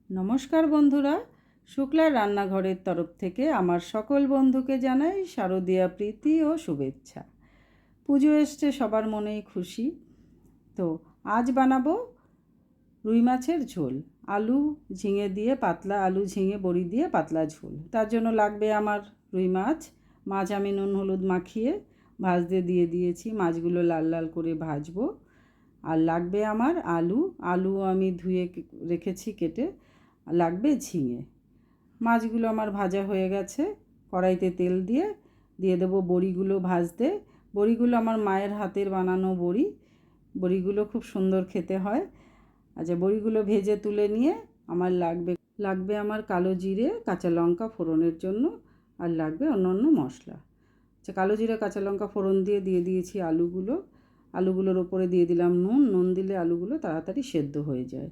নমস্কার বন্ধুরা, শুক্লার রান্নাঘরের তরফ থেকে আমার সকল বন্ধুকে জানাই শারদীয়া প্রীতি ও শুভেচ্ছা। পুজো এসছে, সবার মনেই খুশি। তো আজ বানাবো রুই মাছের ঝোল, আলু ঝিঙে দিয়ে পাতলা, আলু ঝিঙে বড়ি দিয়ে পাতলা ঝোল। তার জন্য লাগবে আমার রুই মাছ। মাছ আমি নুন হলুদ মাখিয়ে ভাজতে দিয়ে দিয়েছি, মাছগুলো লাল লাল করে ভাজবো। আর লাগবে আমার আলু, আলু আমি ধুয়ে রেখেছি কেটে। লাগবে ঝিঙে। মাছগুলো আমার ভাজা হয়ে গেছে, কড়াইতে তেল দিয়ে দিয়ে দেবো বড়িগুলো ভাজতে। বড়িগুলো আমার মায়ের হাতের বানানো বড়ি, বড়িগুলো খুব সুন্দর খেতে হয়। আচ্ছা, বড়িগুলো ভেজে তুলে নিয়ে আমার লাগবে আমার কালো জিরে কাঁচা লঙ্কা ফোড়নের জন্য, আর লাগবে অন্য অন্য মশলা। আচ্ছা, কালো জিরে কাঁচা লঙ্কা ফোড়ন দিয়ে দিয়েছি আলুগুলোর ওপরে দিয়ে দিলাম নুন দিলে আলুগুলো তাড়াতাড়ি সেদ্ধ হয়ে যায়,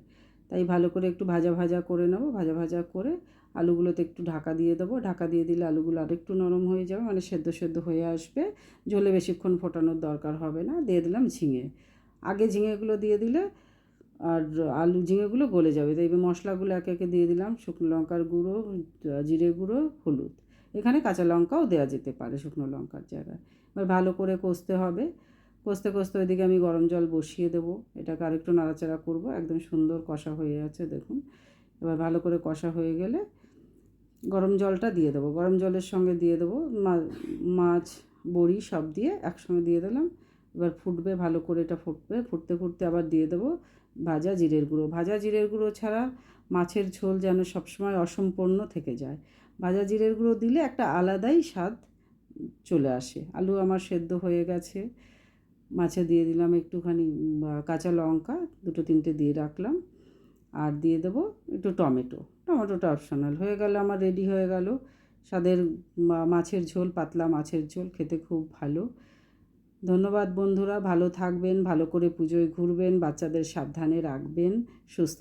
তাই ভালো করে একটু ভাজা ভাজা করে নেব। ভাজা করে আলুগুলোতে একটু ঢাকা দিয়ে দেবো। ঢাকা দিয়ে দিলে আলুগুলো আরেকটু নরম হয়ে যাবে, মানে সেদ্ধ হয়ে আসবে। ঝোলে বেশিক্ষণ ফোটানোর দরকার হবে না। দিয়ে দিলাম ঝিঙে। আগে ঝিঙেগুলো দিয়ে দিলে আর ঝিঙেগুলো গলে যাবে। তাই মশলাগুলো একে একে দিয়ে দিলাম। শুকনো লঙ্কার গুঁড়ো, জিরে গুঁড়ো, হলুদ। এখানে কাঁচা লঙ্কাও দেওয়া যেতে পারে শুকনো লঙ্কার জায়গায়। এবার ভালো করে কষতে হবে। কষতে ওইদিকে আমি গরম জল বসিয়ে দেবো। এটাকে আরেকটু নাড়াচাড়া করব। একদম সুন্দর কষা হয়ে আছে, দেখুন। এবার ভালো করে কষা হয়ে গেলে গরম জলটা দিয়ে দেবো। গরম জলের সঙ্গে দিয়ে দেবো মাছ, বড়ি সব দিয়ে একসঙ্গে দিয়ে দিলাম। এবার ফুটবে ভালো করে, এটা ফুটতে আবার দিয়ে দেবো ভাজা জিরের গুঁড়ো। ভাজা জিরের গুঁড়ো ছাড়া মাছের ঝোল যেন সবসময় অসম্পূর্ণ থেকে যায়। ভাজা জিরের গুঁড়ো দিলে একটা আলাদাই স্বাদ চলে আসে। আলু আমার সেদ্ধ হয়ে গেছে। মাছে দিয়ে দিলাম একটুখানি কাঁচা লঙ্কা, 2-3টে দিয়ে রাখলাম। আর দিয়ে দেবো একটু টমেটোটা অপশনাল। হয়ে গেল, আমার রেডি হয়ে গেল স্বাদের মাছের ঝোল, পাতলা মাছের ঝোল। খেতে খুব ভালো। ধন্যবাদ বন্ধুরা, ভালো থাকবেন, ভালো করে পুজোয় ঘুরবেন, বাচ্চাদের সাবধানে রাখবেন, সুস্থ